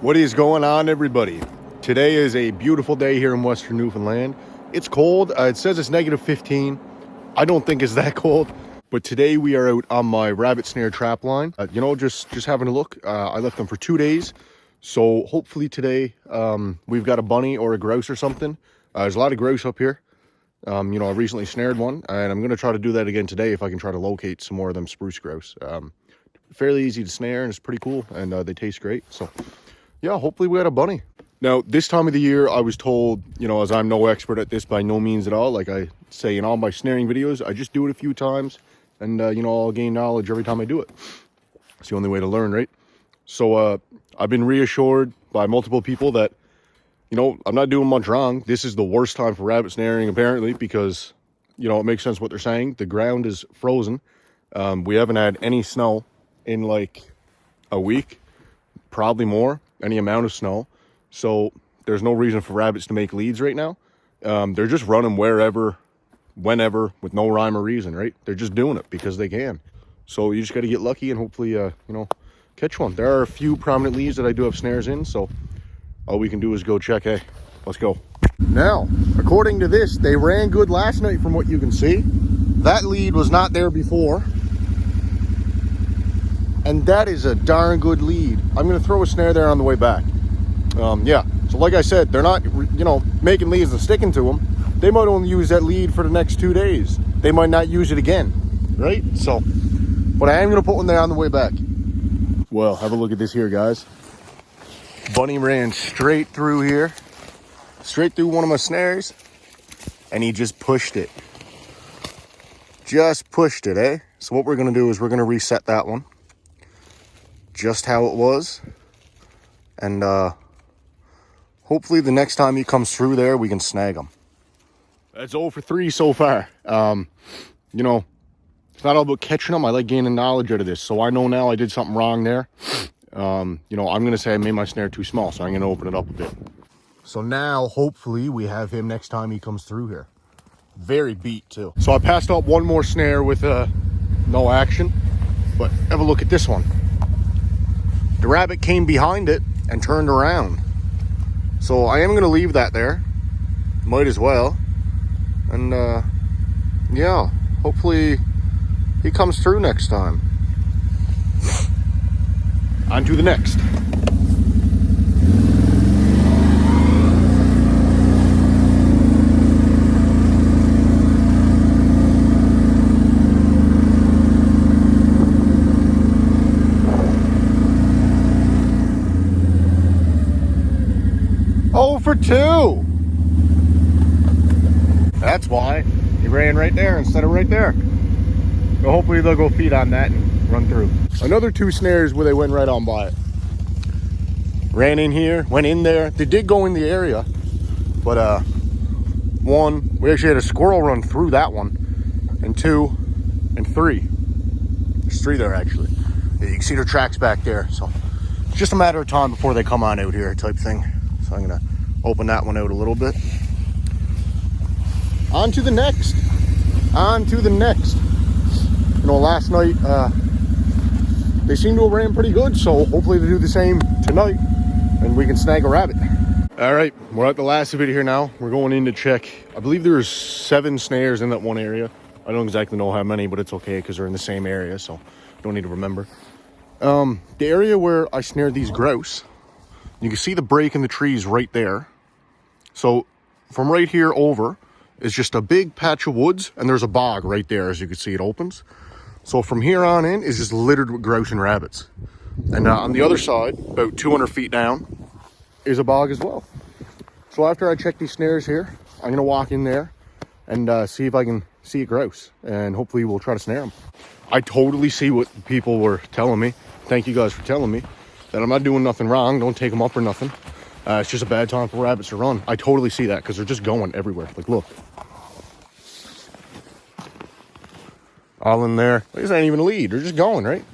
What is going on, everybody? Today is a beautiful day here in Western Newfoundland. It's cold. It says it's -15. I don't think it's that cold. But today we are out on my rabbit snare trap line. Just having a look. I left them for 2 days. So hopefully today we've got a bunny or a grouse or something. There's a lot of grouse up here. I recently snared one, and I'm going to try to do that again today if I can try to locate some more of them spruce grouse. Fairly easy to snare, and it's pretty cool, and they taste great. So yeah, hopefully we had a bunny. Now, this time of the year, I was told, as I'm no expert at this by no means at all, like I say in all my snaring videos, I just do it a few times, and, I'll gain knowledge every time I do it. It's the only way to learn, right? So I've been reassured by multiple people that, I'm not doing much wrong. This is the worst time for rabbit snaring, apparently, because, it makes sense what they're saying. The ground is frozen. We haven't had any snow in, like, a week, probably more. Any amount of snow, so there's no reason for rabbits to make leads right now. They're just running wherever, whenever, with no rhyme or reason, right? They're just doing it because they can. So you just got to get lucky and hopefully catch one. There are a few prominent leads that I do have snares in, so all we can do is go check. Hey, let's go. Now, according to this, they ran good last night from what you can see. That lead was not there before. And that is a darn good lead. I'm going to throw a snare there on the way back. Yeah, so like I said, they're not, making leads and sticking to them. They might only use that lead for the next 2 days. They might not use it again, right? So, but I am going to put one there on the way back. Well, have a look at this here, guys. Bunny ran straight through here, straight through one of my snares, and he just pushed it. Just pushed it, eh? So what we're going to do is we're going to reset that one. Just how it was, and hopefully the next time he comes through there we can snag him. That's 0 for 3 so far. It's not all about catching them. I like gaining knowledge out of this, so I know now I did something wrong there. I'm gonna say I made my snare too small, so I'm gonna open it up a bit. So now hopefully we have him next time he comes through here. Very beat too. So I passed out one more snare with no action, but have a look at this one. The rabbit came behind it and turned around. So I am going to leave that there. Might as well. And yeah, hopefully he comes through next time. On to the next. For 2. That's why he ran right there instead of right there. So hopefully they'll go feed on that and run through. Another 2 snares where they went right on by it. Ran in here, went in there. They did go in the area, but one, we actually had a squirrel run through that one, and 2 and 3. There's 3 there actually. Yeah, you can see their tracks back there, so it's just a matter of time before they come on out here type thing. So I'm gonna open that one out a little bit. On to the next. On to the next. Last night they seem to have ran pretty good, so hopefully they do the same tonight and we can snag a rabbit. All right, we're at the last of it here now. We're going in to check. I believe there's 7 snares in that one area. I don't exactly know how many, but it's okay because they're in the same area, so don't need to remember. The area where I snared these grouse, you can see the break in the trees right there. So from right here over is just a big patch of woods, and there's a bog right there. As you can see, it opens. So from here on in is just littered with grouse and rabbits. And on the other side, about 200 feet down, is a bog as well. So after I check these snares here, I'm gonna walk in there and see if I can see a grouse, and hopefully we'll try to snare them. I totally see what people were telling me. Thank you guys for telling me that I'm not doing nothing wrong. Don't take them up or nothing. It's just a bad time for rabbits to run. I totally see that because they're just going everywhere. Like, look. All in there. This ain't even a lead. They're just going, right?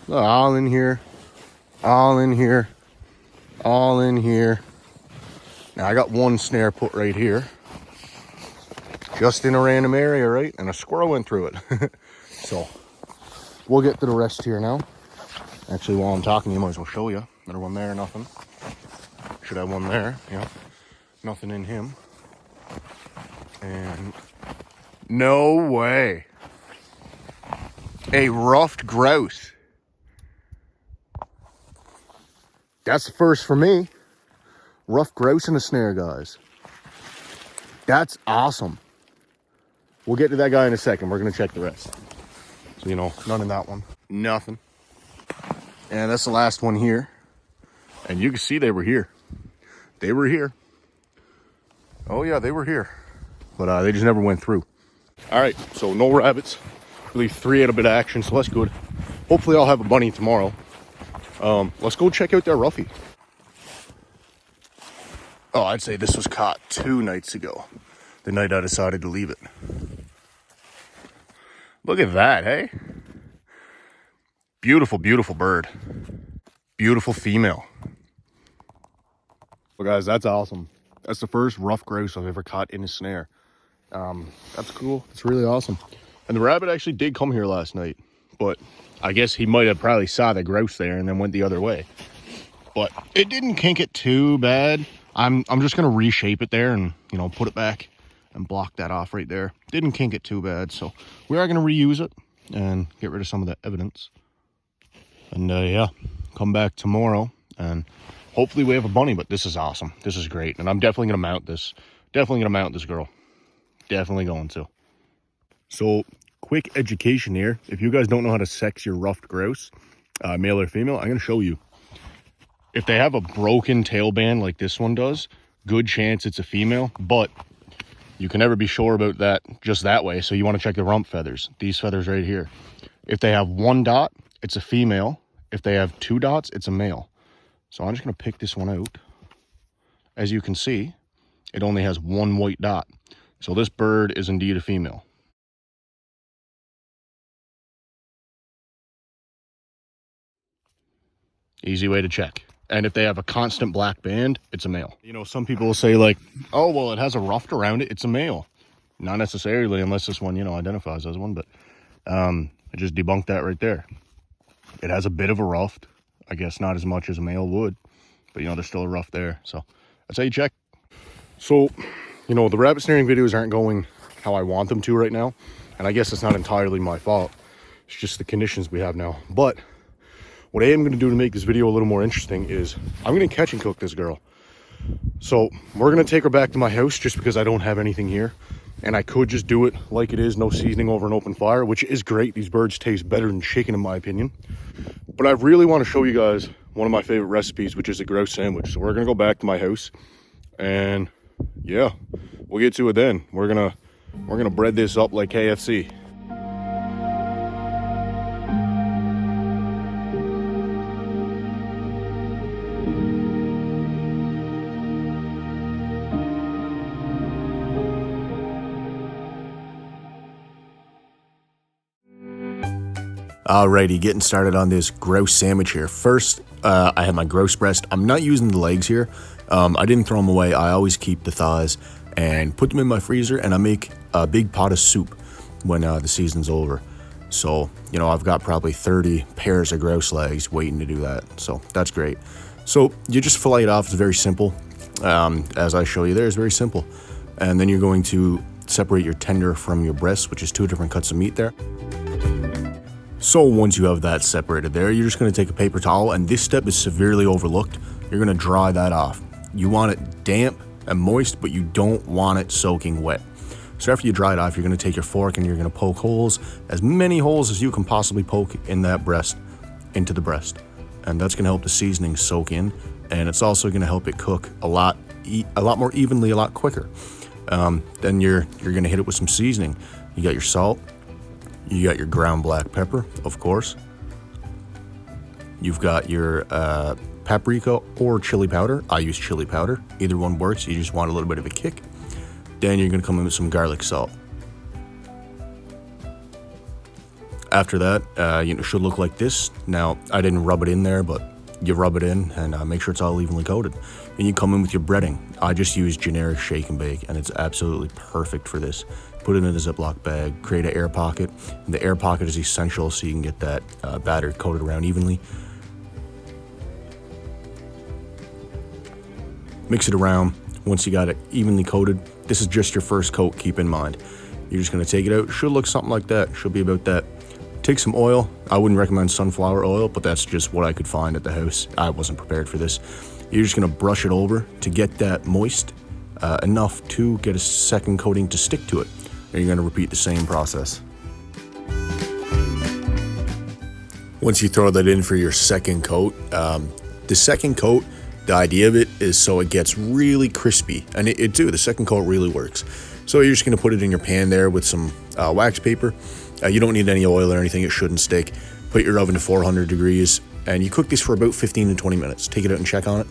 Look, all in here. All in here. All in here. Now, I got one snare put right here. Just in a random area, right? And a squirrel went through it. So, we'll get to the rest here now. Actually, while I'm talking to you, I might as well show you. Another one there, nothing. Should have one there, yeah. Nothing in him. And no way. A ruffed grouse. That's the first for me. Ruffed grouse in a snare, guys. That's awesome. We'll get to that guy in a second. We're gonna check the rest. So, you know, none in that one. Nothing. And that's the last one here. And you can see they were here. They were here. Oh yeah, they were here. But they just never went through. All right, so no rabbits. I believe 3 had a bit of action, so that's good. Hopefully I'll have a bunny tomorrow. Let's go check out that roughie. Oh, I'd say this was caught 2 nights ago. The night I decided to leave it. Look at that, hey? Beautiful, beautiful bird. Beautiful female. Well, guys, that's awesome. That's the first ruffed grouse I've ever caught in a snare. That's cool. It's really awesome. And the rabbit actually did come here last night, but I guess he might have probably saw the grouse there and then went the other way. But it didn't kink it too bad. I'm just gonna reshape it there and, you know, put it back and block that off right there. Didn't kink it too bad, so we are gonna reuse it and get rid of some of the evidence. And yeah, come back tomorrow and hopefully we have a bunny. But this is awesome. This is great, and I'm definitely gonna mount this. Definitely gonna mount this girl. Definitely going to. So, quick education here. If you guys don't know how to sex your ruffed grouse, male or female, I'm gonna show you. If they have a broken tail band like this one does, good chance it's a female, but you can never be sure about that just that way. So you want to check the rump feathers, these feathers right here. If they have 1 dot, it's a female. If they have 2 dots, it's a male. So I'm just gonna pick this one out. As you can see, it only has 1 white dot. So this bird is indeed a female. Easy way to check. And if they have a constant black band, it's a male. You know, some people will say like, oh, well, it has a ruffed around it, it's a male. Not necessarily, unless this one, you know, identifies as one, but I just debunked that right there. It has a bit of a ruffed. I guess not as much as a male would, but, you know, there's still a ruff there. So that's how you check. So, you know, the rabbit snaring videos aren't going how I want them to right now. And I guess it's not entirely my fault. It's just the conditions we have now. But what I am going to do to make this video a little more interesting is I'm going to catch and cook this girl. So we're going to take her back to my house just because I don't have anything here. And I could just do it like it is, no seasoning over an open fire, which is great. These birds taste better than chicken in my opinion. But I really want to show you guys one of my favorite recipes, which is a grouse sandwich. So we're going to go back to my house and yeah, we'll get to it then. We're going to bread this up like KFC. Alrighty, getting started on this grouse sandwich here. First, I have my grouse breast. I'm not using the legs here. I didn't throw them away. I always keep the thighs and put them in my freezer, and I make a big pot of soup when the season's over. So, you know, I've got probably 30 pairs of grouse legs waiting to do that. So that's great. So you just fillet it off. It's very simple. As I show you there, it's very simple. And then you're going to separate your tender from your breast, which is 2 different cuts of meat there. So once you have that separated there, you're just going to take a paper towel, and this step is severely overlooked. You're going to dry that off. You want it damp and moist, but you don't want it soaking wet. So after you dry it off, you're going to take your fork and you're going to poke holes, as many holes as you can possibly poke in that breast, into the breast. And that's going to help the seasoning soak in, and it's also going to help it cook a lot more evenly, a lot quicker. Then you're going to hit it with some seasoning. You got your salt. You got your ground black pepper, of course. You've got your paprika or chili powder. I use chili powder. Either one works. You just want a little bit of a kick. Then you're going to come in with some garlic salt. After that, it should look like this. Now, I didn't rub it in there, but you rub it in and make sure it's all evenly coated. And you come in with your breading. I just use generic shake and bake, and it's absolutely perfect for this. Put it in a Ziploc bag, create an air pocket. And the air pocket is essential so you can get that batter coated around evenly. Mix it around. Once you got it evenly coated, this is just your first coat, keep in mind. You're just gonna take it out. Should look something like that, should be about that. Take some oil. I wouldn't recommend sunflower oil, but that's just what I could find at the house. I wasn't prepared for this. You're just gonna brush it over to get that moist enough to get a second coating to stick to it. And you're gonna repeat the same process. Once you throw that in for your second coat, the second coat, the idea of it is so it gets really crispy, and it do. The second coat really works. So you're just gonna put it in your pan there with some wax paper. You don't need any oil or anything, it shouldn't stick. Put your oven to 400 degrees, and you cook this for about 15 to 20 minutes. Take it out and check on it.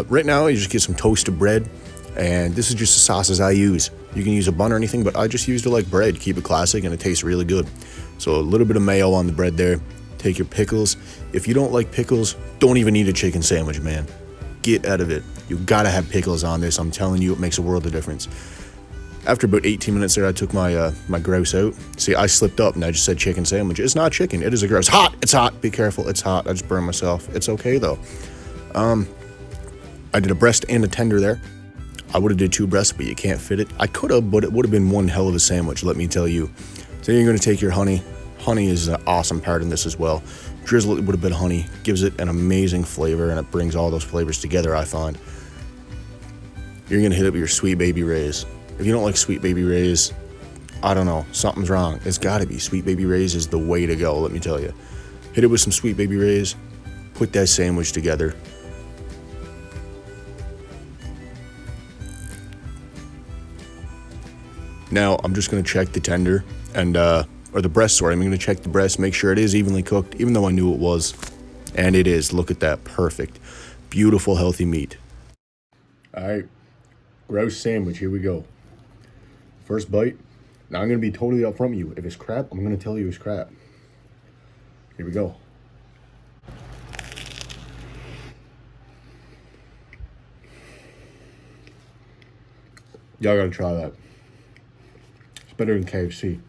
Right now, you just get some toasted bread, and this is just the sauces I use. You can use a bun or anything, but I just used it like bread, keep it classic, and it tastes really good. So a little bit of mayo on the bread there. Take your pickles. If you don't like pickles, don't even eat a chicken sandwich, man. Get out of it. You gotta have pickles on this. I'm telling you, it makes a world of difference. After about 18 minutes there, I took my my grouse out. See, I slipped up and I just said chicken sandwich. It's not chicken, it is a grouse. Hot, it's hot, be careful, it's hot. I just burned myself. It's okay though. I did a breast and a tender there. I would have did 2 breasts, but you can't fit it. I could have, but it would have been one hell of a sandwich, let me tell you. So you're gonna take your honey. Honey is an awesome part in this as well. Drizzle it with a bit of honey, gives it an amazing flavor, and it brings all those flavors together, I find. You're gonna hit it with your Sweet Baby Ray's. If you don't like Sweet Baby Ray's, I don't know, something's wrong. It's gotta be. Sweet Baby Ray's is the way to go, let me tell you. Hit it with some Sweet Baby Ray's, put that sandwich together. Now, I'm just gonna check the tender and, or the breast, sorry. I'm gonna check the breast, make sure it is evenly cooked, even though I knew it was. And it is, look at that, perfect. Beautiful, healthy meat. All right, grouse sandwich, here we go. First bite. Now I'm gonna be totally upfront with you. If it's crap, I'm gonna tell you it's crap. Here we go. Y'all gotta try that. It's better than KFC.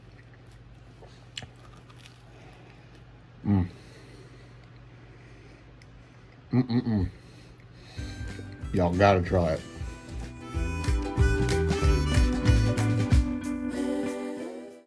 Y'all gotta try it.